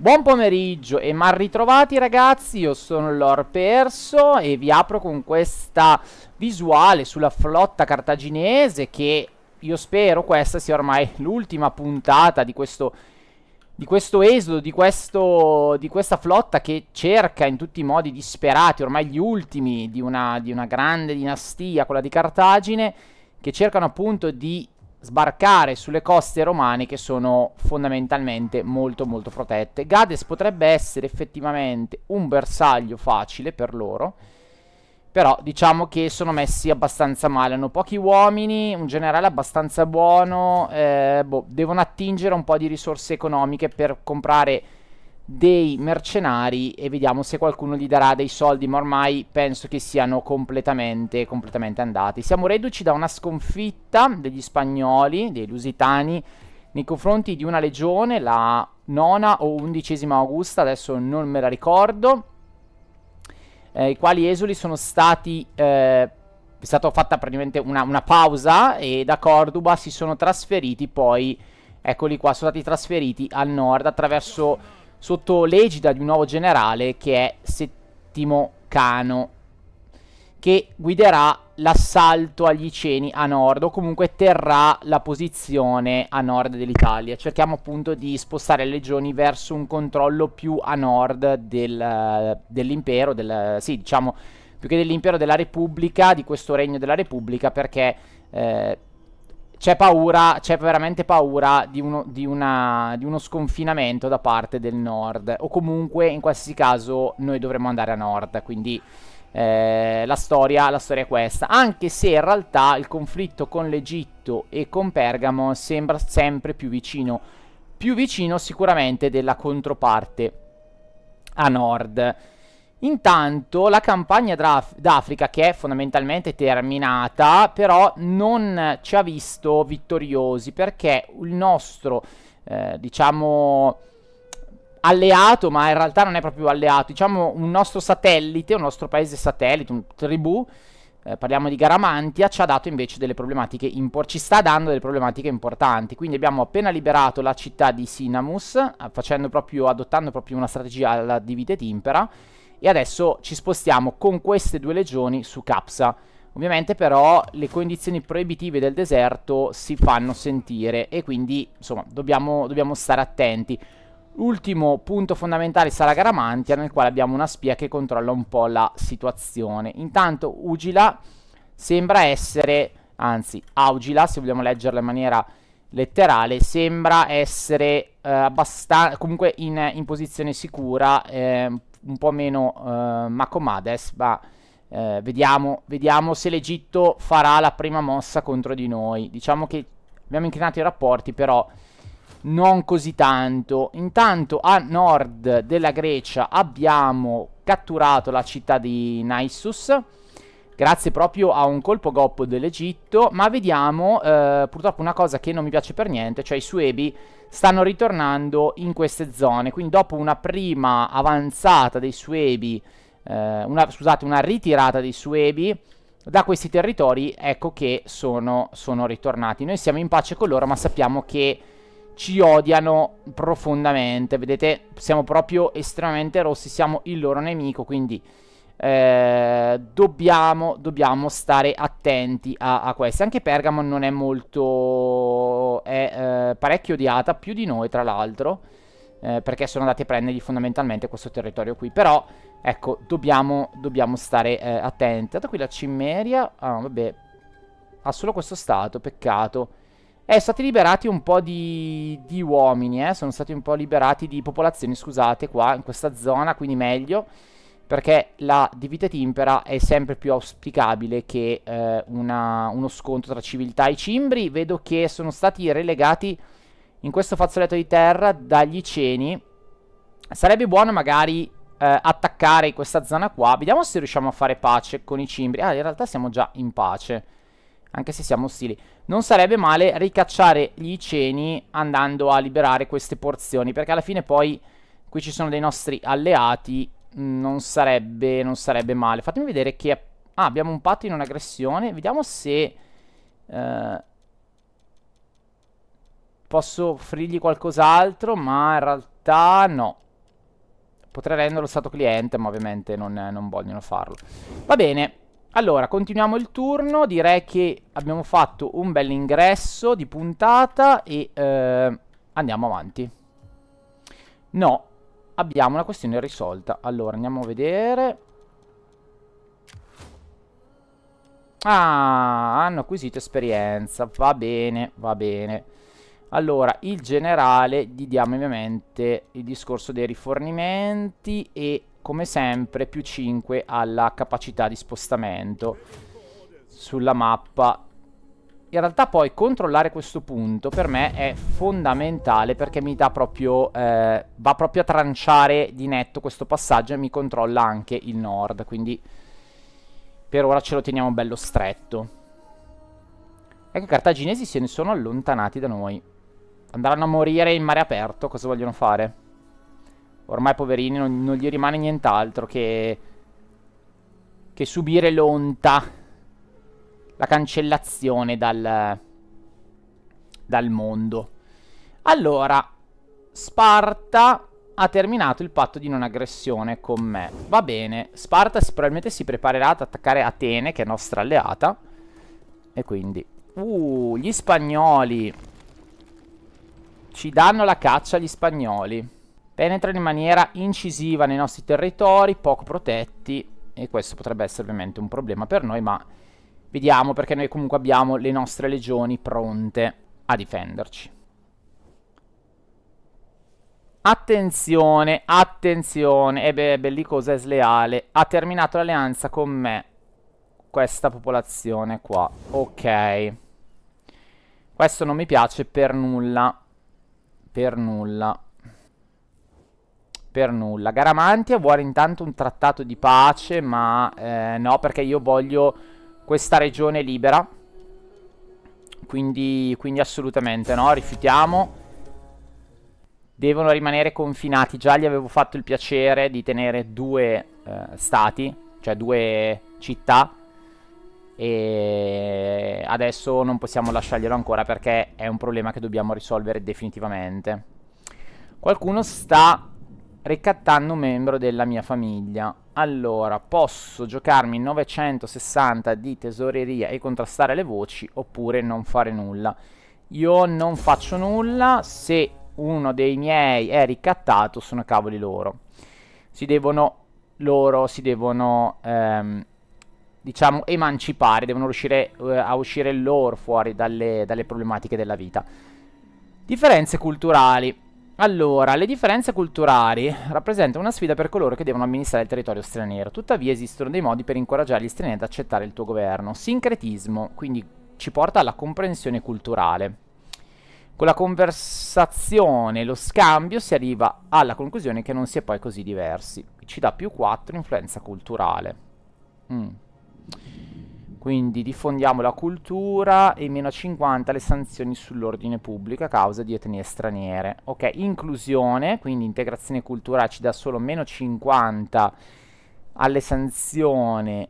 Buon pomeriggio e ben ritrovati ragazzi, io sono Lord Perso e vi apro con questa visuale sulla flotta cartaginese che io spero questa sia ormai l'ultima puntata di questo esodo, di questa flotta che cerca in tutti i modi disperati, ormai gli ultimi di una grande dinastia, quella di Cartagine, che cercano appunto di sbarcare sulle coste romane che sono fondamentalmente molto molto protette. Gades potrebbe essere effettivamente un bersaglio facile per loro, però diciamo che sono messi abbastanza male, hanno pochi uomini, un generale abbastanza buono, devono attingere un po' di risorse economiche per comprare dei mercenari e vediamo se qualcuno gli darà dei soldi, ma ormai penso che siano completamente andati. Siamo reduci da una sconfitta degli spagnoli, dei lusitani, nei confronti di una legione, la nona o undicesima Augusta, adesso non me la ricordo, i quali esuli sono stati... è stata fatta praticamente una pausa e da Corduba si sono trasferiti poi, eccoli qua, sono stati trasferiti al nord attraverso, sotto l'egida di un nuovo generale che è Settimo Cano, che guiderà l'assalto agli Iceni a nord o comunque terrà la posizione a nord dell'Italia. Cerchiamo appunto di spostare le legioni verso un controllo più a nord dell'impero, sì, diciamo più che dell'impero, della Repubblica, di questo regno della Repubblica, perché c'è paura, c'è veramente paura di uno sconfinamento da parte del nord, o comunque in qualsiasi caso noi dovremmo andare a nord, quindi la storia è questa, anche se in realtà il conflitto con l'Egitto e con Pergamo sembra sempre più vicino sicuramente della controparte a nord. Intanto la campagna d'Africa, che è fondamentalmente terminata, però non ci ha visto vittoriosi perché il nostro, diciamo, alleato, ma in realtà non è proprio alleato, diciamo un nostro satellite, un nostro paese satellite, un tribù, parliamo di Garamantia, ci ha dato invece delle problematiche ci sta dando delle problematiche importanti. Quindi abbiamo appena liberato la città di Sinamus, adottando proprio una strategia alla Divide Timpera, e adesso ci spostiamo con queste due legioni su Capsa. Ovviamente però le condizioni proibitive del deserto si fanno sentire e quindi insomma dobbiamo stare attenti. L'ultimo punto fondamentale sarà Garamantia, nel quale abbiamo una spia che controlla un po' la situazione. Intanto Ugila sembra essere, anzi Augila, se vogliamo leggerla in maniera letterale, sembra essere abbastanza, comunque in posizione sicura, un po' meno Macomades, ma vediamo se l'Egitto farà la prima mossa contro di noi. Diciamo che abbiamo inclinato i rapporti, però non così tanto. Intanto a nord della Grecia abbiamo catturato la città di Naissus, grazie proprio a un colpo goppo dell'Egitto, ma vediamo purtroppo una cosa che non mi piace per niente, cioè i Suebi stanno ritornando in queste zone, quindi dopo una prima avanzata dei Suebi, una ritirata dei Suebi da questi territori, ecco che sono ritornati. Noi siamo in pace con loro, ma sappiamo che ci odiano profondamente, vedete, siamo proprio estremamente rossi, siamo il loro nemico, quindi dobbiamo stare attenti a questi. Anche Pergamo non è molto, è parecchio odiata, più di noi tra l'altro, perché sono andati a prendergli fondamentalmente questo territorio qui, però ecco, dobbiamo stare attenti. Dato qui la Cimmeria, vabbè, ha solo questo stato, peccato. Sono stati liberati un po' di uomini, sono stati un po' liberati di popolazioni, scusate, qua in questa zona, quindi meglio, perché la Divide Timpera è sempre più auspicabile che uno scontro tra civiltà. I Cimbri vedo che sono stati relegati in questo fazzoletto di terra dagli Iceni. Sarebbe buono magari attaccare questa zona qua. Vediamo se riusciamo a fare pace con i Cimbri. In realtà siamo già in pace, anche se siamo ostili. Non sarebbe male ricacciare gli Iceni andando a liberare queste porzioni, perché alla fine poi qui ci sono dei nostri alleati. Non sarebbe male. Fatemi vedere che... abbiamo un patto in un'aggressione. Vediamo se posso offrirgli qualcos'altro, ma in realtà no. Potrei renderlo stato cliente, ma ovviamente non vogliono farlo. Va bene. Allora, continuiamo il turno. Direi che abbiamo fatto un bel ingresso di puntata e andiamo avanti. No, abbiamo una questione risolta. Allora, andiamo a vedere. Ah, hanno acquisito esperienza. Va bene, va bene. Allora, il generale gli diamo ovviamente il discorso dei rifornimenti e, come sempre, più 5 alla capacità di spostamento sulla mappa. In realtà poi controllare questo punto per me è fondamentale perché mi dà proprio, va proprio a tranciare di netto questo passaggio e mi controlla anche il nord, quindi per ora ce lo teniamo bello stretto. Ecco, i cartaginesi se ne sono allontanati da noi. Andranno a morire in mare aperto, cosa vogliono fare? Ormai poverini non gli rimane nient'altro che subire l'onta, la cancellazione dal mondo. Allora, Sparta ha terminato il patto di non aggressione con me. Va bene, Sparta probabilmente si preparerà ad attaccare Atene, che è nostra alleata. E quindi... gli spagnoli. Ci danno la caccia gli spagnoli. Penetrano in maniera incisiva nei nostri territori, poco protetti. E questo potrebbe essere ovviamente un problema per noi, ma vediamo perché noi comunque abbiamo le nostre legioni pronte a difenderci. Attenzione, attenzione. E beh, bellicosa e sleale. Ha terminato l'alleanza con me. Questa popolazione qua. Ok. Questo non mi piace per nulla. Per nulla. Per nulla. Garamantia vuole intanto un trattato di pace, ma no, perché io voglio questa regione libera. Quindi assolutamente no, rifiutiamo. Devono rimanere confinati. Già gli avevo fatto il piacere di tenere 2 stati, cioè 2 città. E adesso non possiamo lasciarglielo ancora perché è un problema che dobbiamo risolvere definitivamente. Qualcuno sta ricattando un membro della mia famiglia. Allora, posso giocarmi 960 di tesoreria e contrastare le voci oppure non fare nulla. Io non faccio nulla. Se uno dei miei è ricattato, sono cavoli loro. Loro si devono diciamo emancipare, devono riuscire a uscire loro fuori dalle problematiche della vita. Differenze culturali. Allora, le differenze culturali rappresentano una sfida per coloro che devono amministrare il territorio straniero. Tuttavia esistono dei modi per incoraggiare gli stranieri ad accettare il tuo governo. Sincretismo, quindi ci porta alla comprensione culturale. Con la conversazione e lo scambio si arriva alla conclusione che non si è poi così diversi. Ci dà più 4 influenza culturale. Quindi diffondiamo la cultura e meno 50 le sanzioni sull'ordine pubblico a causa di etnie straniere. Ok, inclusione, quindi integrazione culturale ci dà solo meno 50 alle sanzioni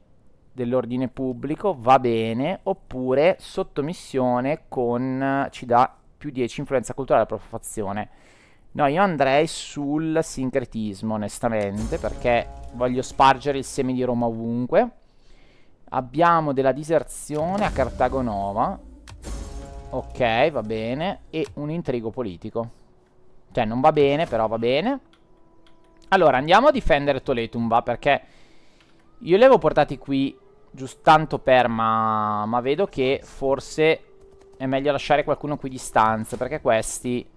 dell'ordine pubblico, va bene. Oppure sottomissione con ci dà più 10 influenza culturale alla profanazione. No, io andrei sul sincretismo, onestamente, perché voglio spargere il seme di Roma ovunque. Abbiamo della diserzione a Cartago Nova. Ok, va bene. E un intrigo politico. Cioè, non va bene, però va bene. Allora, andiamo a difendere Toletumba, perché io li avevo portati qui giusto tanto per, ma vedo che forse è meglio lasciare qualcuno qui di stanza, perché questi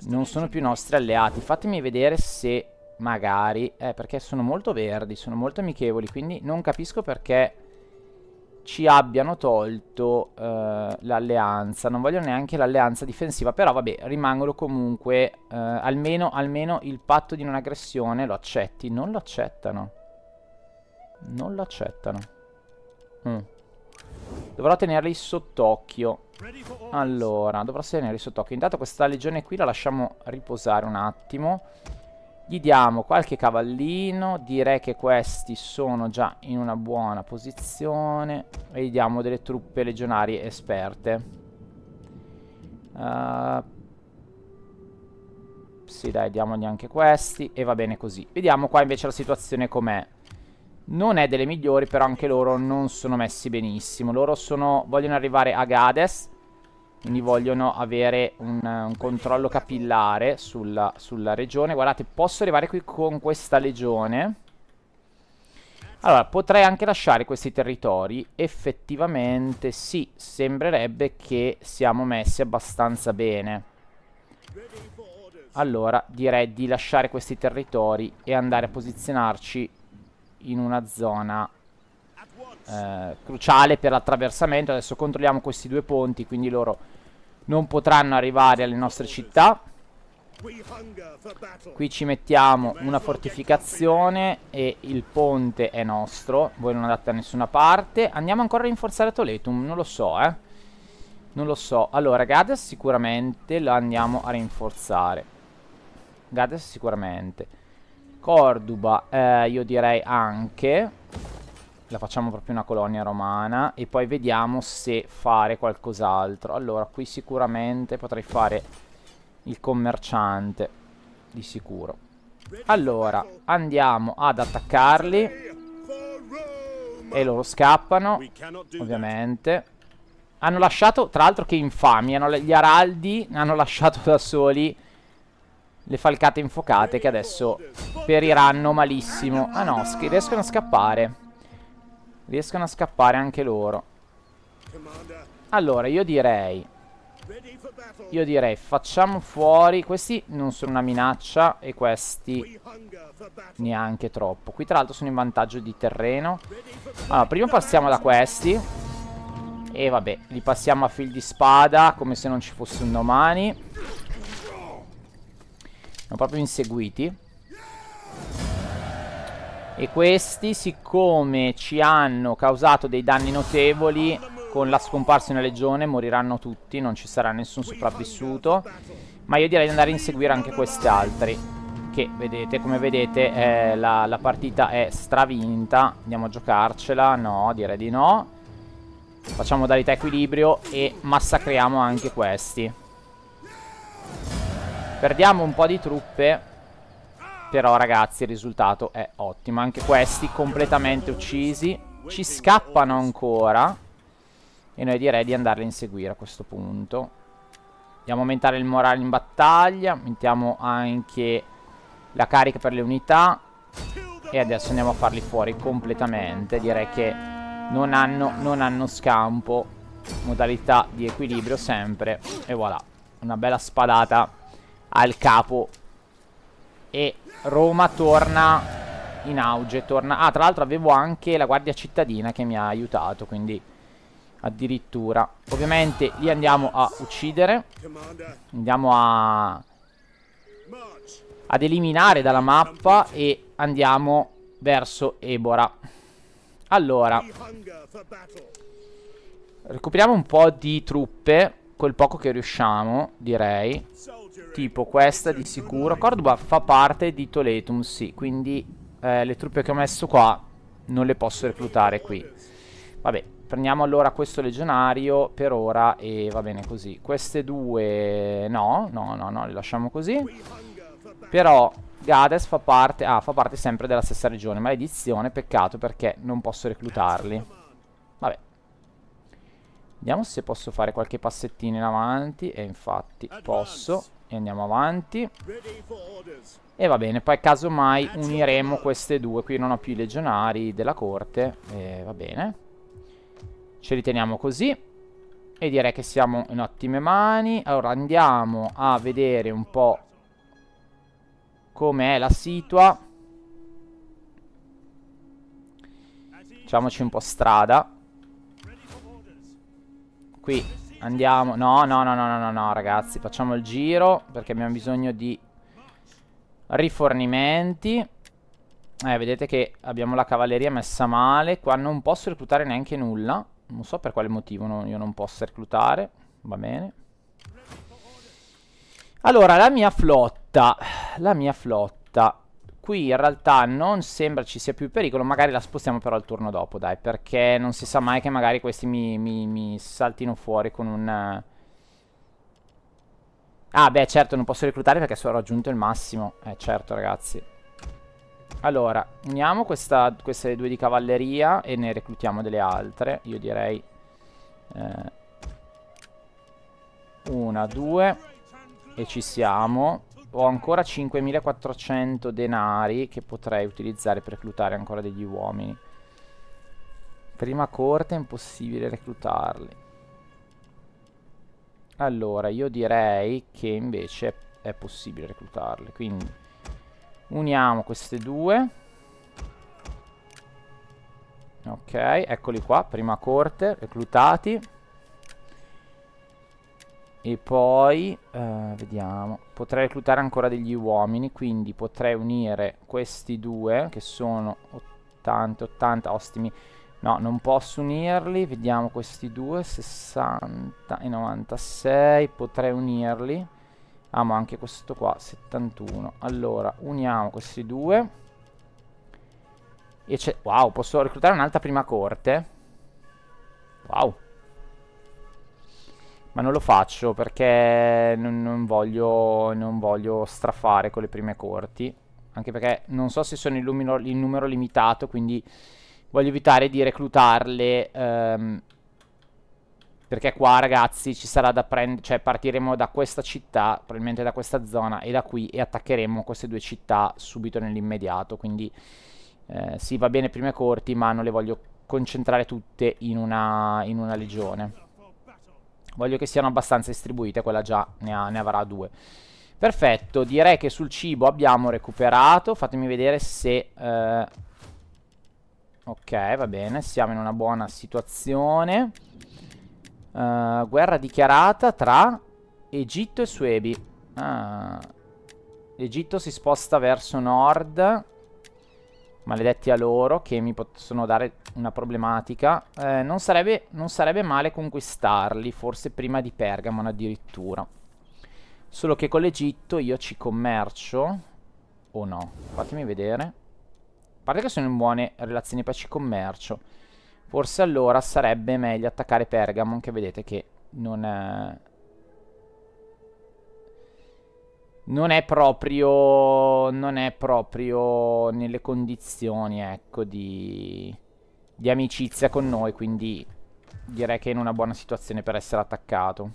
non sono più nostri alleati. Fatemi vedere se magari perché sono molto verdi, sono molto amichevoli, quindi non capisco perché ci abbiano tolto l'alleanza. Non voglio neanche l'alleanza difensiva, però vabbè, rimangono comunque almeno il patto di non aggressione lo accetti. Non lo accettano. Non lo accettano. Dovrò tenerli sott'occhio. Allora, dovrò tenerli sott'occhio. Intanto questa legione qui la lasciamo riposare un attimo. Gli diamo qualche cavallino. Direi che questi sono già in una buona posizione. E gli diamo delle truppe legionarie esperte. Sì, dai, diamogli anche questi. E va bene così. Vediamo qua invece la situazione com'è. Non è delle migliori, però anche loro non sono messi benissimo. Loro vogliono arrivare a Gades, quindi vogliono avere un controllo capillare sulla regione. Guardate, posso arrivare qui con questa legione. Allora, potrei anche lasciare questi territori. Effettivamente sì, sembrerebbe che siamo messi abbastanza bene. Allora, direi di lasciare questi territori e andare a posizionarci in una zona cruciale per l'attraversamento. Adesso controlliamo questi due ponti, quindi loro non potranno arrivare alle nostre città. Qui ci mettiamo una fortificazione e il ponte è nostro. Voi non andate da nessuna parte. Andiamo ancora a rinforzare Toletum? Non lo so, non lo so. Allora, Gades sicuramente la andiamo a rinforzare. Gades sicuramente. Corduba, io direi anche. La facciamo proprio una colonia romana. E poi vediamo se fare qualcos'altro. Allora, qui sicuramente potrei fare il commerciante, di sicuro. Allora, andiamo ad attaccarli. E loro scappano, ovviamente. Hanno lasciato, tra l'altro che infamia, gli araldi hanno lasciato da soli le falcate infuocate che adesso periranno malissimo. Ah no, riescono a scappare. Riescono a scappare anche loro. Allora, io direi facciamo fuori. Questi non sono una minaccia e questi neanche troppo. Qui tra l'altro sono in vantaggio di terreno. Allora, prima passiamo da questi. E vabbè, li passiamo a fil di spada come se non ci fosse un domani. Sono proprio inseguiti. E questi, siccome ci hanno causato dei danni notevoli, con la scomparsa di una legione moriranno tutti, non ci sarà nessun sopravvissuto. Ma io direi di andare a inseguire anche questi altri, che vedete, come vedete la partita è stravinta. Andiamo a giocarcela. No, direi di no. Facciamo modalità equilibrio e massacriamo anche questi. Perdiamo un po' di truppe, però ragazzi il risultato è ottimo. Anche questi completamente uccisi. Ci scappano ancora e noi direi di andarli a inseguire a questo punto. Andiamo a aumentare il morale in battaglia. Mettiamo anche la carica per le unità. E adesso andiamo a farli fuori completamente. Direi che non hanno scampo. Modalità di equilibrio sempre. E voilà, una bella spadata al capo. E Roma torna in auge. Ah, tra l'altro avevo anche la guardia cittadina che mi ha aiutato, quindi addirittura. Ovviamente li andiamo a uccidere. Andiamo ad eliminare dalla mappa e andiamo verso Ebora. Allora, recuperiamo un po' di truppe, quel poco che riusciamo, direi. Tipo questa di sicuro. Cordoba fa parte di Toletum, sì. Quindi le truppe che ho messo qua non le posso reclutare qui. Vabbè, prendiamo allora questo legionario per ora e va bene così. Queste due no, le lasciamo così. Però Gades fa parte, fa parte sempre della stessa regione. Maledizione, peccato perché non posso reclutarli. Vabbè. Vediamo se posso fare qualche passettino in avanti. E infatti posso. E andiamo avanti. E va bene, poi casomai uniremo queste due. Qui non ho più i legionari della corte. E va bene. Ce li teniamo così. E direi che siamo in ottime mani. Allora andiamo a vedere un po' com'è la situa. Facciamoci un po' strada. Qui andiamo. No, ragazzi, facciamo il giro perché abbiamo bisogno di rifornimenti. Vedete che abbiamo la cavalleria messa male. Qua non posso reclutare neanche nulla. Non so per quale motivo io non posso reclutare. Va bene. Allora, la mia flotta. Qui in realtà non sembra ci sia più pericolo. Magari la spostiamo però al turno dopo, dai. Perché non si sa mai che magari questi mi saltino fuori con un... Ah, beh, certo, non posso reclutare perché sono raggiunto il massimo. Certo, ragazzi. Allora, uniamo queste due di cavalleria e ne reclutiamo delle altre. Io direi... una, due. E ci siamo. Ho ancora 5400 denari che potrei utilizzare per reclutare ancora degli uomini. Prima corte è impossibile reclutarli. Allora, io direi che invece è possibile reclutarli. Quindi uniamo queste due. Ok, eccoli qua, prima corte, reclutati. E poi, vediamo, potrei reclutare ancora degli uomini, quindi potrei unire questi due, che sono 80, 80, ostimi. No, non posso unirli, vediamo questi due, 60 e 96, potrei unirli. Ah, ma anche questo qua, 71. Allora, uniamo questi due. E c'è... Wow, posso reclutare un'altra prima corte? Wow. Ma non lo faccio perché non voglio strafare con le prime corti. Anche perché non so se sono in numero limitato, quindi voglio evitare di reclutarle. Perché qua, ragazzi, ci sarà da prendere... Cioè, partiremo da questa città, probabilmente da questa zona, e da qui, e attaccheremo queste due città subito nell'immediato. Quindi, sì, va bene prime corti, ma non le voglio concentrare tutte in una legione. Voglio che siano abbastanza distribuite, quella già ne avrà due. Perfetto, direi che sul cibo abbiamo recuperato. Fatemi vedere se... ok, va bene, siamo in una buona situazione. Guerra dichiarata tra Egitto e Suebi. Ah, l'Egitto si sposta verso nord. Maledetti a loro che mi possono dare una problematica. Non sarebbe male conquistarli, forse prima di Pergamon addirittura. Solo che con l'Egitto io ci commercio o no? Fatemi vedere. A parte che sono in buone relazioni poi ci commercio. Forse allora sarebbe meglio attaccare Pergamon, che vedete che non è proprio nelle condizioni, ecco, di amicizia con noi, quindi direi che è in una buona situazione per essere attaccato.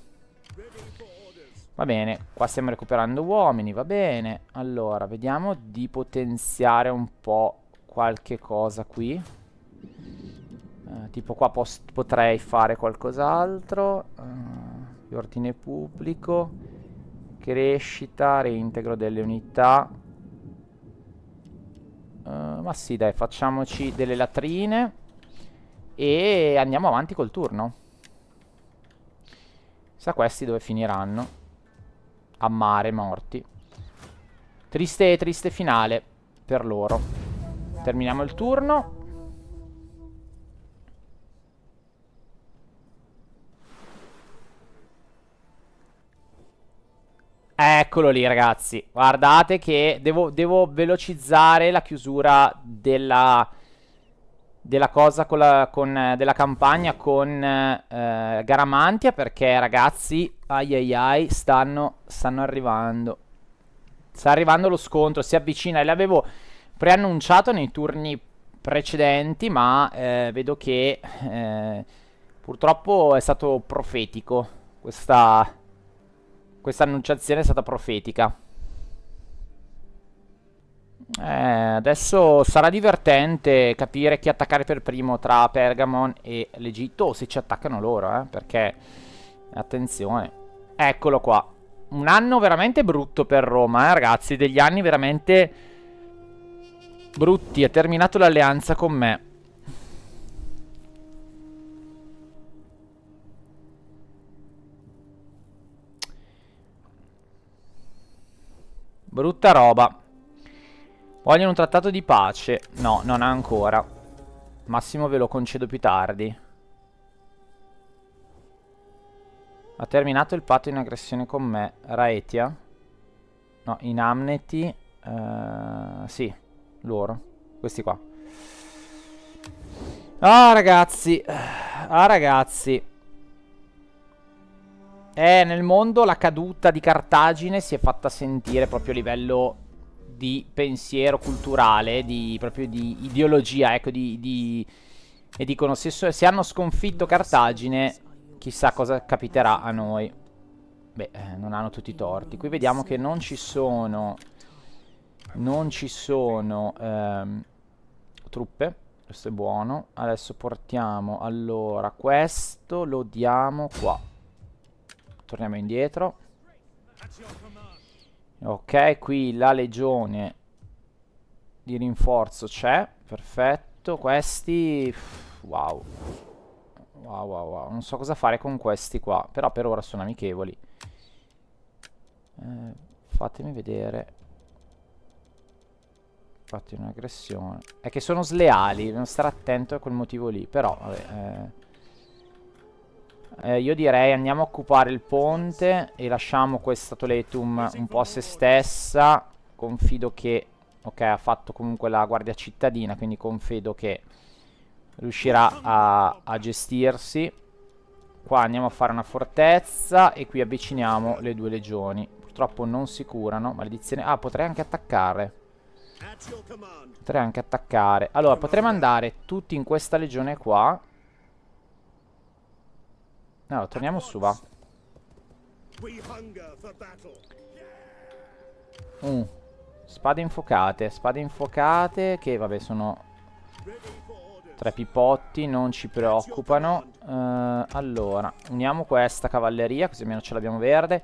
Va bene, qua stiamo recuperando uomini, va bene. Allora, vediamo di potenziare un po' qualche cosa qui. Tipo qua potrei fare qualcos'altro. Ordine pubblico. Crescita, reintegro delle unità. Ma sì, dai, facciamoci delle latrine. E andiamo avanti col turno. Sa questi dove finiranno. A mare, morti. Triste finale per loro. Terminiamo il turno. Eccolo lì, ragazzi. Guardate che devo velocizzare la chiusura della cosa della campagna con Garamantia, perché, ragazzi, ai ai ai, stanno arrivando. Sta arrivando lo scontro, si avvicina. E l'avevo preannunciato nei turni precedenti, ma vedo che purtroppo è stato profetico. Questa annunciazione è stata profetica. Adesso sarà divertente capire chi attaccare per primo tra Pergamon e l'Egitto, o se ci attaccano loro, perché attenzione. Eccolo qua. Un anno veramente brutto per Roma, ragazzi, degli anni veramente brutti. Ha terminato l'alleanza con me. Brutta roba. Vogliono un trattato di pace. No, non ancora. Massimo ve lo concedo più tardi. Ha terminato il patto in aggressione con me. Raetia? No, in Amneti. Sì, loro. Questi qua. Ah, ragazzi. Ah, ragazzi. Nel mondo la caduta di Cartagine si è fatta sentire proprio a livello di pensiero culturale, proprio di ideologia, ecco, e dicono se hanno sconfitto Cartagine, chissà cosa capiterà a noi. Beh, non hanno tutti i torti. Qui vediamo che non ci sono truppe. Questo è buono. Adesso portiamo, allora, questo lo diamo qua. Torniamo indietro. Ok, qui la legione di rinforzo c'è. Perfetto. Questi... Wow. Wow, wow, wow. Non so cosa fare con questi qua. Però per ora sono amichevoli. Fatemi vedere. Fatti un'aggressione. È che sono sleali. Devo stare attento a quel motivo lì. Però, vabbè... io direi andiamo a occupare il ponte e lasciamo questa Toletum un po' a se stessa. Confido che... Ok, ha fatto comunque la guardia cittadina, quindi confido che riuscirà a gestirsi. Qua andiamo a fare una fortezza e qui avviciniamo le due legioni. Purtroppo non si curano. Maledizione. Ah, potrei anche attaccare. Potrei anche attaccare. Allora, potremmo andare tutti in questa legione qua. No, torniamo su, va. Spade infuocate, che vabbè sono 3 pipotti, non ci preoccupano. Allora, uniamo questa cavalleria, così almeno ce l'abbiamo verde.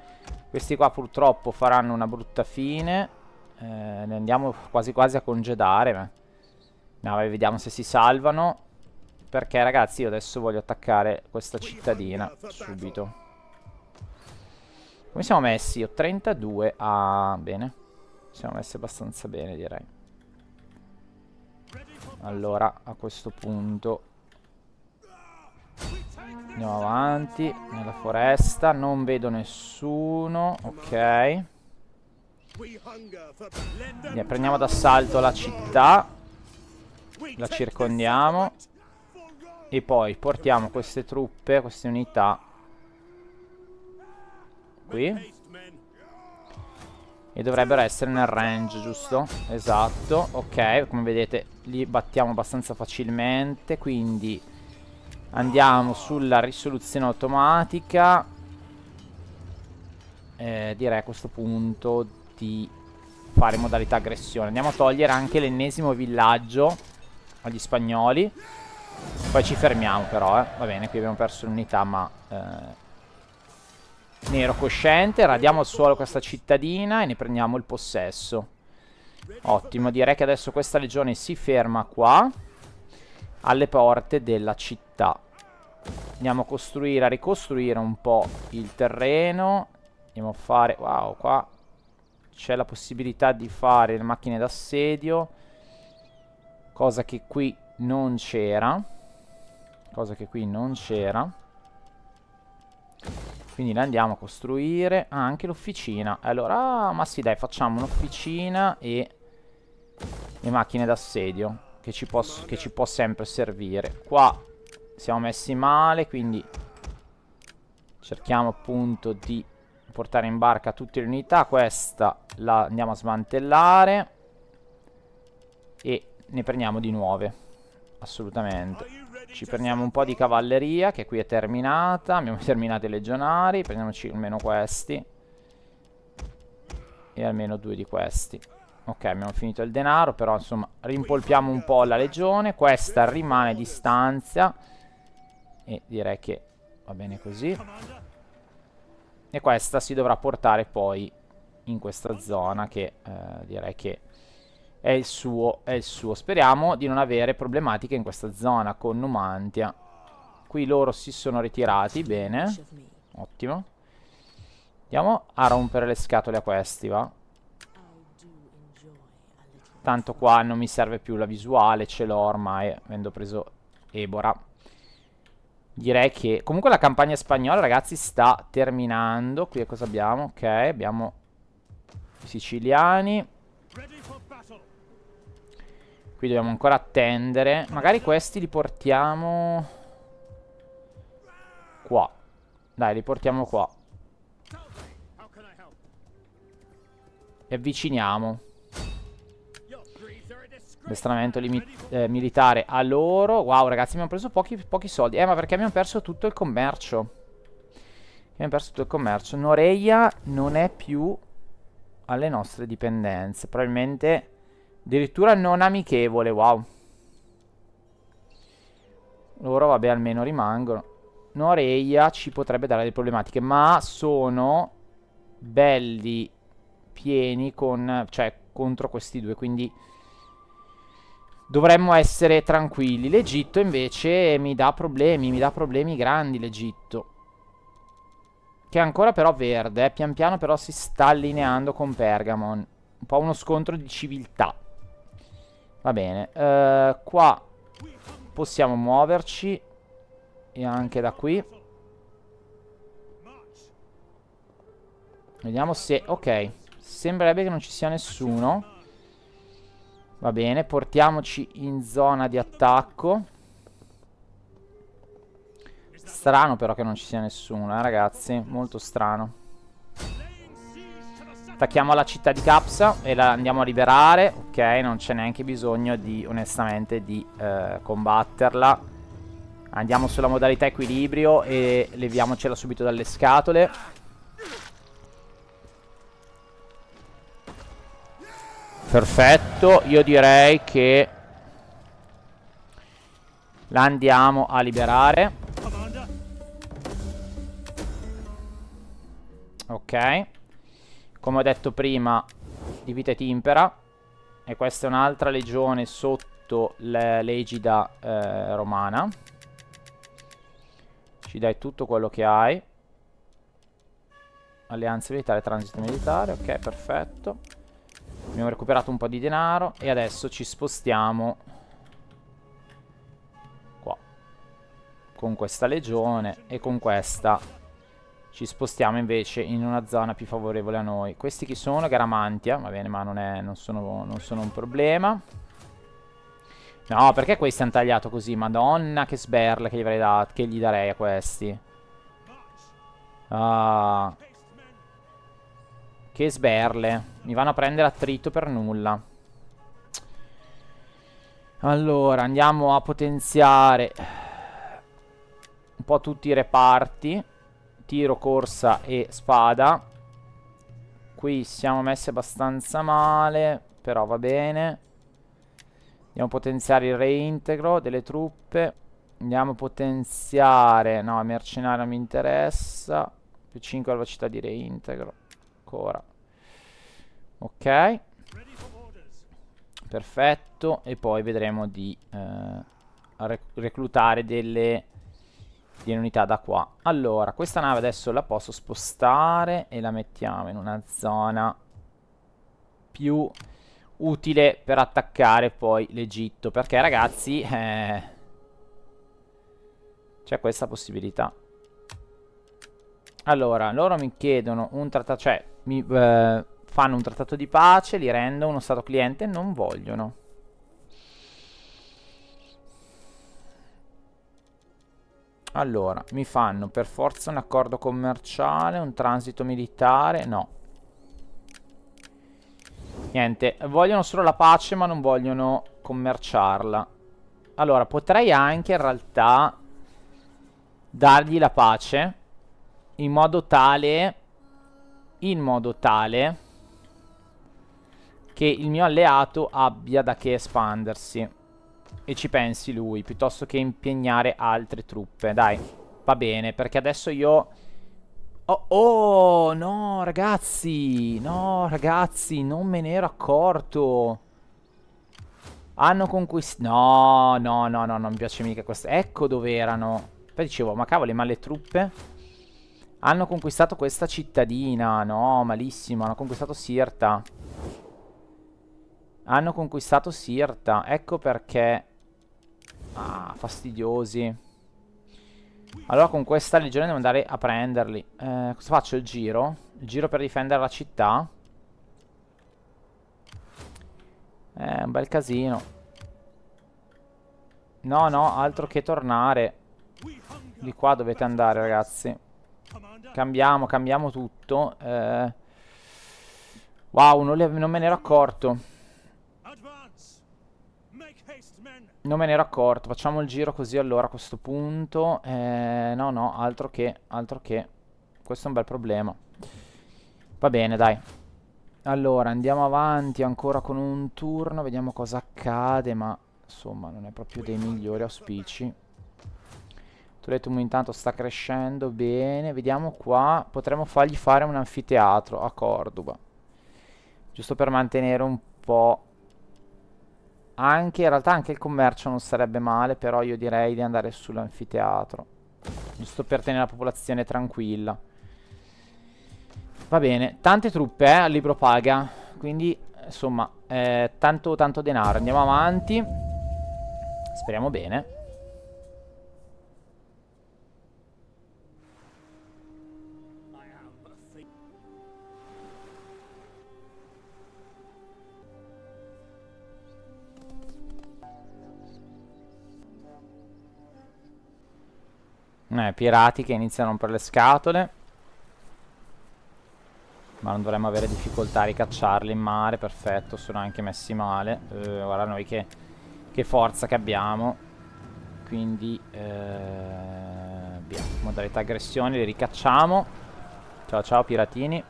Questi qua purtroppo faranno una brutta fine. Ne andiamo quasi quasi a congedare. No, vabbè, vediamo se si salvano. Perché ragazzi io adesso voglio attaccare questa cittadina subito. Come siamo messi? Io 32. Ah, bene. Siamo messi abbastanza bene, direi. Allora, a questo punto andiamo avanti nella foresta. Non vedo nessuno. Ok. Prendiamo d'assalto la città. La circondiamo. E poi portiamo queste truppe, queste unità qui. E dovrebbero essere nel range, giusto? Esatto, ok, come vedete li battiamo abbastanza facilmente. Quindi andiamo sulla risoluzione automatica. Direi a questo punto di fare modalità aggressione. Andiamo a togliere anche l'ennesimo villaggio agli spagnoli. Poi ci fermiamo però, va bene, qui abbiamo perso l'unità, ma ne ero cosciente. Radiamo al suolo questa cittadina e ne prendiamo il possesso. Ottimo, direi che adesso questa legione si ferma qua, alle porte della città. Andiamo a costruire, a ricostruire un po' il terreno. Andiamo a fare, wow, qua c'è la possibilità di fare le macchine d'assedio, cosa che qui non c'era. Quindi la andiamo a costruire. Ah, anche l'officina. Allora, ma sì, dai, facciamo un'officina e le macchine d'assedio che ci può sempre servire. Qua siamo messi male, quindi cerchiamo appunto di portare in barca tutte le unità. Questa la andiamo a smantellare e ne prendiamo di nuove. Assolutamente. Ci prendiamo un po' di cavalleria, che qui è terminata. Abbiamo terminato i legionari. Prendiamoci almeno questi e almeno 2 di questi. Ok, abbiamo finito il denaro, però insomma rimpolpiamo un po' la legione. Questa rimane di stanza e direi che va bene così. E questa si dovrà portare poi in questa zona, che direi che è il suo. Speriamo di non avere problematiche in questa zona con Numantia. Qui loro si sono ritirati, bene. Ottimo. Andiamo a rompere le scatole a questi, va. Tanto qua non mi serve più la visuale, ce l'ho ormai, avendo preso Ebora. Direi che comunque la campagna spagnola, ragazzi, sta terminando. Qui cosa abbiamo? Ok, abbiamo i siciliani. Qui dobbiamo ancora attendere. Magari questi li portiamo qua. Dai, li portiamo qua. E avviciniamo. Addestramento militare a loro. Wow, ragazzi, abbiamo preso pochi soldi. Ma perché abbiamo perso tutto il commercio? Abbiamo perso tutto il commercio. Noreia non è più alle nostre dipendenze. Probabilmente addirittura non amichevole. Wow. Loro, vabbè, almeno rimangono. Noreia ci potrebbe dare delle problematiche, ma sono belli pieni con, cioè, contro questi due, quindi dovremmo essere tranquilli. L'Egitto invece mi dà problemi grandi l'Egitto. Che è ancora però verde, pian piano però si sta allineando con Pergamon. Un po' uno scontro di civiltà. Va bene, qua possiamo muoverci. E anche da qui. Vediamo se... Ok, sembrerebbe che non ci sia nessuno. Va bene, portiamoci in zona di attacco. Strano però che non ci sia nessuno, ragazzi. Molto strano. Attacchiamo la città di Capsa e la andiamo a liberare. Ok, non c'è neanche bisogno di, onestamente, di combatterla. Andiamo sulla modalità equilibrio e leviamocela subito dalle scatole. Perfetto, io direi che la andiamo a liberare. Ok. Come ho detto prima, divide Timpera. E questa è un'altra legione sotto l'egida romana. Ci dai tutto quello che hai. Alleanza militare, transito militare. Ok, perfetto. Abbiamo recuperato un po' di denaro. E adesso ci spostiamo qua con questa legione. E con questa ci spostiamo invece in una zona più favorevole a noi. Questi chi sono? Garamantia. Va bene, ma non sono un problema. No, perché questi hanno tagliato così? Madonna, che sberle che gli avrei dato, che gli darei a questi. Ah, che sberle. Mi vanno a prendere attrito per nulla. Allora, andiamo a potenziare un po' tutti i reparti. Tiro, corsa e spada. Qui siamo messi abbastanza male, però va bene. Andiamo a potenziare il reintegro delle truppe. Andiamo a potenziare... No, mercenario non mi interessa. Più 5 velocità di reintegro. Ancora. Ok. Perfetto. E poi vedremo di reclutare delle unità da qua. Allora, questa nave adesso la posso spostare e la mettiamo in una zona più utile per attaccare poi l'Egitto. Perché, ragazzi, c'è questa possibilità. Allora, loro mi chiedono un trattato, cioè mi fanno un trattato di pace, li rendo uno stato cliente, non vogliono. Allora, mi fanno per forza un accordo commerciale, un transito militare, no. Niente, vogliono solo la pace ma non vogliono commerciarla. Allora, potrei anche in realtà dargli la pace in modo tale che il mio alleato abbia da che espandersi e ci pensi lui, piuttosto che impegnare altre truppe. Dai, va bene, perché adesso io... Oh, no, ragazzi, non me ne ero accorto. Hanno conquistato... No, non mi piace mica questo. Ecco dove erano. Poi dicevo, ma cavoli, ma le truppe... Hanno conquistato questa cittadina. No, malissimo, hanno conquistato Sirta. Hanno conquistato Sirta. Ecco perché... Ah, fastidiosi. Allora con questa legione devo andare a prenderli. Cosa faccio? Il giro? Il giro per difendere la città? Un bel casino. No, altro che tornare. Di qua dovete andare, ragazzi. Cambiamo tutto. Wow, non me ne ero accorto. Non me ne ero accorto. Facciamo il giro così allora a questo punto. No, no, altro che, altro che. Questo è un bel problema. Va bene, dai. Allora, andiamo avanti ancora con un turno. Vediamo cosa accade, ma insomma non è proprio dei migliori auspici. Tuletum intanto sta crescendo bene. Vediamo qua. Potremmo fargli fare un anfiteatro a Cordoba. Giusto per mantenere un po'. Anche, in realtà anche il commercio non sarebbe male, però io direi di andare sull'anfiteatro. Giusto per tenere la popolazione tranquilla. Va bene, tante truppe, al libro paga. Quindi, insomma, tanto tanto denaro. Andiamo avanti. Speriamo bene. Pirati che iniziano a rompere le scatole. Ma non dovremmo avere difficoltà a ricacciarli in mare. Perfetto, sono anche messi male. Guarda noi che forza che abbiamo. Quindi via. Modalità aggressioni, li ricacciamo. Ciao ciao piratini.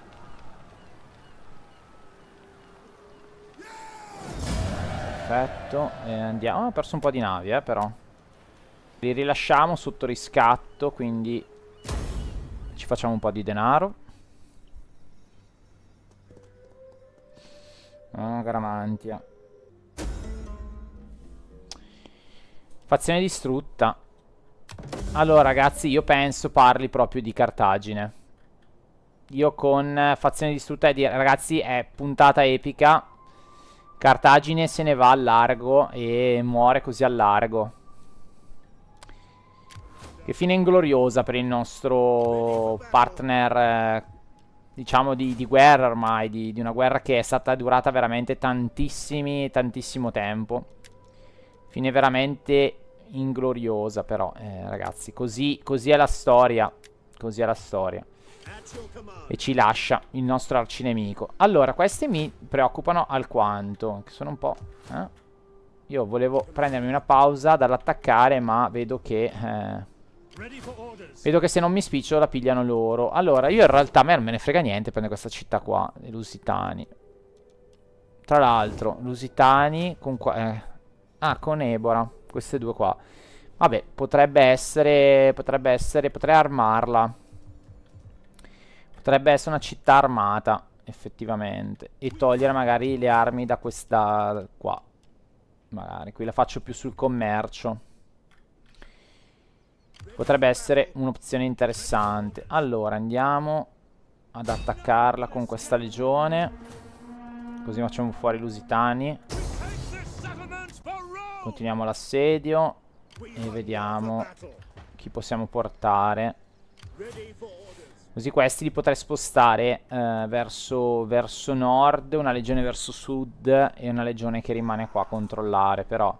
Perfetto. Andiamo. Ho perso un po' di navi però. Li rilasciamo sotto riscatto, quindi ci facciamo un po' di denaro. Gramantia. Fazione distrutta. Allora ragazzi, io penso parli proprio di Cartagine. Io con fazione distrutta ragazzi, è puntata epica. Cartagine se ne va al largo e muore così al largo. Che fine ingloriosa per il nostro partner, diciamo, di guerra ormai, di una guerra che è stata durata veramente tantissimo tempo. Fine veramente ingloriosa però, ragazzi, così è la storia, così è la storia. E ci lascia il nostro arcinemico. Allora, questi mi preoccupano alquanto, che sono un po'... Io volevo prendermi una pausa dall'attaccare, ma vedo che se non mi spiccio la pigliano loro. Allora, io in realtà a me non me ne frega niente prendere questa città qua, i Lusitani. Tra l'altro, Lusitani con con Ebora, queste due qua. Vabbè, potrei armarla. Potrebbe essere una città armata, effettivamente. E togliere magari le armi da questa qua. Magari, qui la faccio più sul commercio. Potrebbe essere un'opzione interessante. Allora, andiamo ad attaccarla con questa legione. Così facciamo fuori i Lusitani. Continuiamo l'assedio. E vediamo chi possiamo portare. Così questi li potrei spostare verso nord, una legione verso sud e una legione che rimane qua a controllare. Però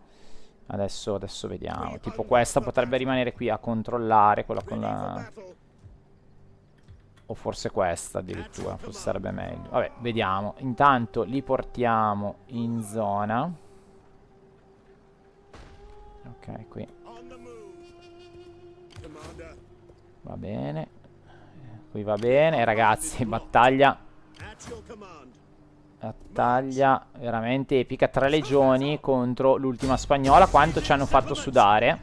adesso vediamo. Tipo questa potrebbe rimanere qui a controllare, quella con la... O forse questa addirittura, forse sarebbe meglio. Vabbè, vediamo. Intanto li portiamo in zona. Ok, qui. Va bene. Qui va bene, ragazzi, battaglia veramente epica. 3 legioni contro l'ultima spagnola. Quanto ci hanno fatto sudare.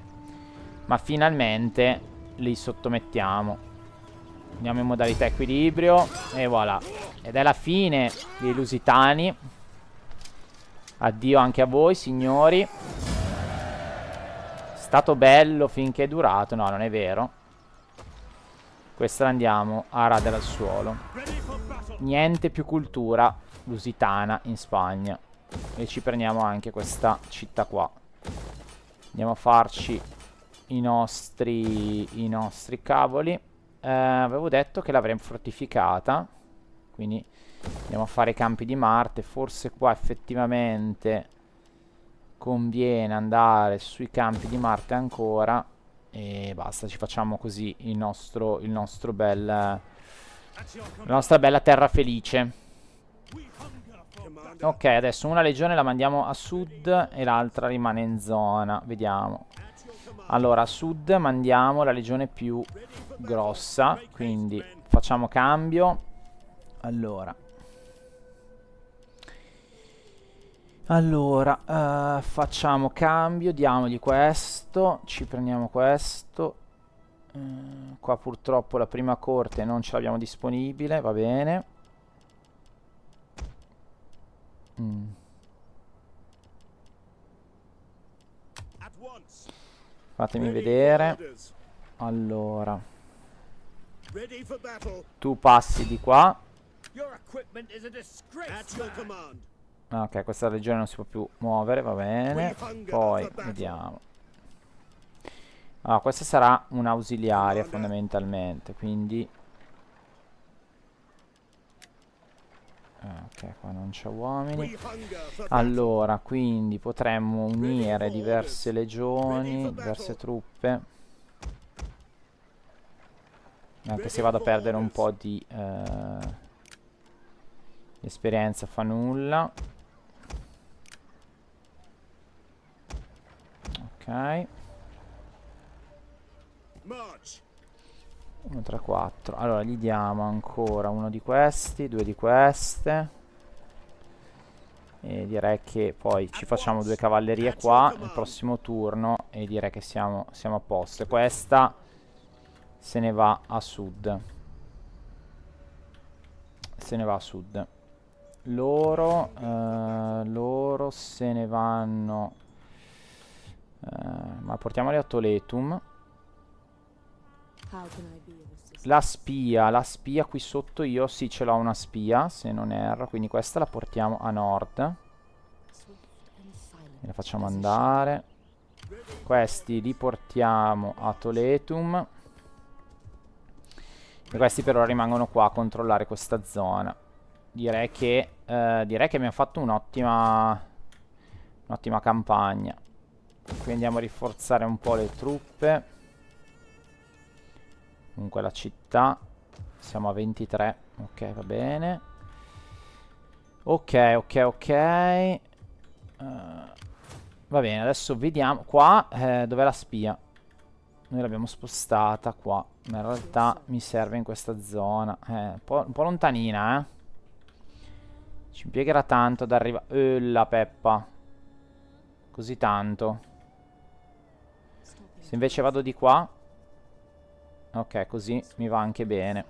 Ma finalmente li sottomettiamo. Andiamo in modalità equilibrio. E voilà. Ed è la fine dei Lusitani. Addio anche a voi, signori. È stato bello finché è durato. No, non è vero. Questa la andiamo a radere al suolo. Niente più cultura lusitana in Spagna. E ci prendiamo anche questa città qua. Andiamo a farci i nostri cavoli. Avevo detto che l'avremmo fortificata. Quindi andiamo a fare i campi di Marte. Forse qua effettivamente conviene andare sui campi di Marte ancora. E basta, ci facciamo così il nostro bel... la nostra bella terra felice. Ok, adesso una legione la mandiamo a sud e l'altra rimane in zona. Vediamo. Allora, a sud mandiamo la legione più grossa, quindi facciamo cambio. Allora, facciamo cambio, diamogli questo, ci prendiamo questo. Qua purtroppo la prima corte non ce l'abbiamo disponibile, va bene. Fatemi vedere. Allora, tu passi di qua. Ok, questa regione non si può più muovere, va bene. Poi, vediamo. Allora, questa sarà un'ausiliaria fondamentalmente, quindi... ok, qua non c'è uomini. Allora, quindi potremmo unire diverse legioni, diverse truppe. Anche se vado a perdere un po' di esperienza, fa nulla. Ok. 1, 3, 4. Allora gli diamo ancora uno di questi, due di queste. E direi che poi ci facciamo due cavallerie qua nel prossimo turno. E direi che siamo a posto. E questa se ne va a sud. Se ne va a sud. Loro se ne vanno. Ma portiamoli a Toletum. La spia qui sotto io sì ce l'ho una spia, se non erro, quindi questa la portiamo a nord. E la facciamo andare. Questi li portiamo a Toletum. E questi per ora rimangono qua a controllare questa zona. Direi che abbiamo fatto un'ottima campagna. Qui andiamo a rinforzare un po' le truppe. Comunque la città. Siamo a 23. Ok, va bene. Ok. Va bene, adesso vediamo. Qua, dov'è la spia? Noi l'abbiamo spostata qua. Ma in realtà mi serve in questa zona. Un po' lontanina, eh. Ci impiegherà tanto ad arrivare. La peppa. Così tanto. Se invece vado di qua. Ok, così mi va anche bene.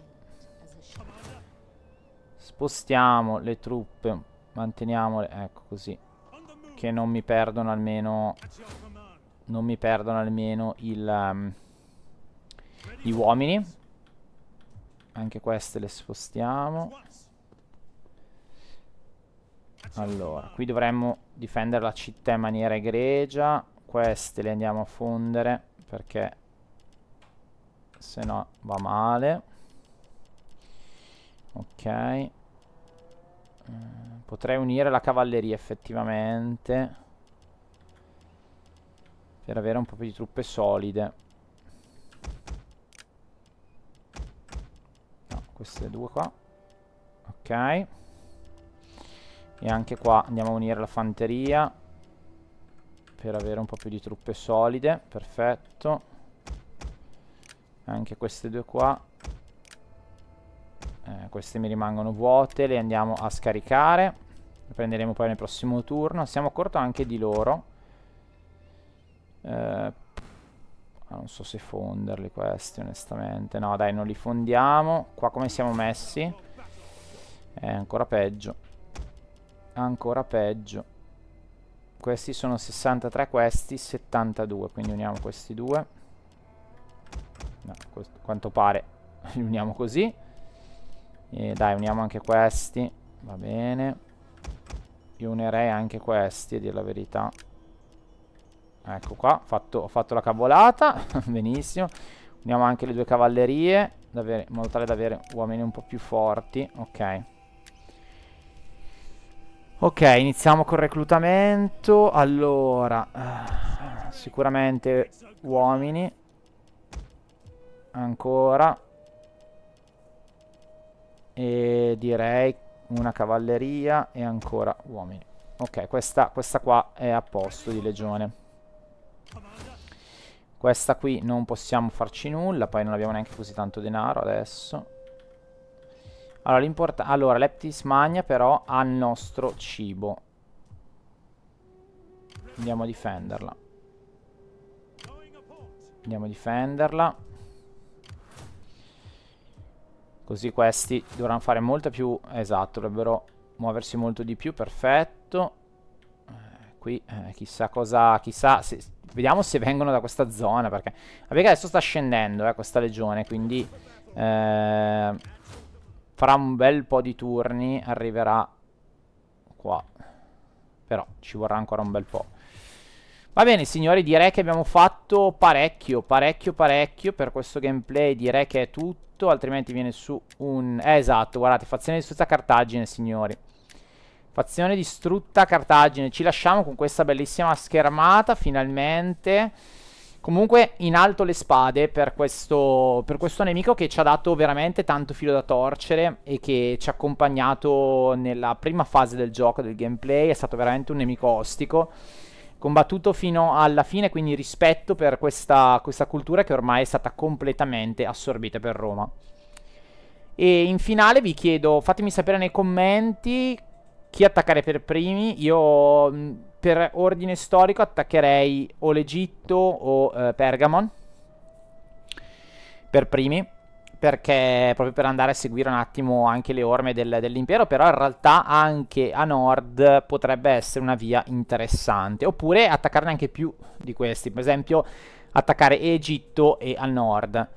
Spostiamo le truppe. Manteniamole. Ecco così. Che non mi perdono almeno. Non mi perdono almeno gli uomini. Anche queste le spostiamo. Allora, qui dovremmo difendere la città in maniera egregia. Queste le andiamo a fondere perché se no va male. Ok. Potrei unire la cavalleria effettivamente per avere un po' più di truppe solide. No, queste due qua. Ok. E anche qua andiamo a unire la fanteria per avere un po' più di truppe solide. Perfetto. Anche queste due qua. Queste mi rimangono vuote. Le andiamo a scaricare. Le prenderemo poi nel prossimo turno. Siamo a corto anche di loro. Non so se fonderli questi onestamente. No dai, non li fondiamo. Qua come siamo messi? Ancora peggio. Ancora peggio. Questi sono 63, questi 72. Quindi uniamo questi due. No, quanto pare li uniamo così. E dai, uniamo anche questi. Va bene. Io unirei anche questi, a dire la verità. Ecco qua, ho fatto la cavolata. Benissimo. Uniamo anche le due cavallerie in modo tale da avere uomini un po' più forti. Ok. Ok, iniziamo col reclutamento. Allora, sicuramente uomini. Ancora. E direi una cavalleria e ancora uomini. Ok, questa qua è a posto di legione. Questa qui non possiamo farci nulla, poi non abbiamo neanche così tanto denaro adesso. Allora, Leptis Magna però ha il nostro cibo. Andiamo a difenderla. Andiamo a difenderla. Così questi dovranno fare molto più. Esatto, dovrebbero muoversi molto di più. Perfetto. Qui chissà cosa. Chissà se, vediamo se vengono da questa zona. Perché adesso sta scendendo questa legione. Quindi fra un bel po' di turni arriverà qua. Però ci vorrà ancora un bel po'. Va bene signori, direi che abbiamo fatto parecchio per questo gameplay. Direi che è tutto, altrimenti viene su un... esatto, guardate, fazione distrutta Cartagine signori. Fazione distrutta Cartagine. Ci lasciamo con questa bellissima schermata, finalmente. Comunque in alto le spade per questo nemico che ci ha dato veramente tanto filo da torcere e che ci ha accompagnato nella prima fase del gioco, del gameplay. È stato veramente un nemico ostico, combattuto fino alla fine, quindi rispetto per questa cultura che ormai è stata completamente assorbita per Roma. E in finale vi chiedo, fatemi sapere nei commenti chi attaccare per primi. Io per ordine storico attaccherei o l'Egitto o Pergamon per primi, perché proprio per andare a seguire un attimo anche le orme dell'impero. Però in realtà anche a nord potrebbe essere una via interessante, oppure attaccarne anche più di questi, per esempio attaccare Egitto e al nord.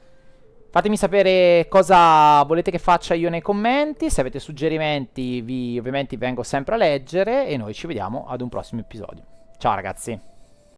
Fatemi sapere cosa volete che faccia io nei commenti. Se avete suggerimenti ovviamente vengo sempre a leggere, e noi ci vediamo ad un prossimo episodio. Ciao ragazzi.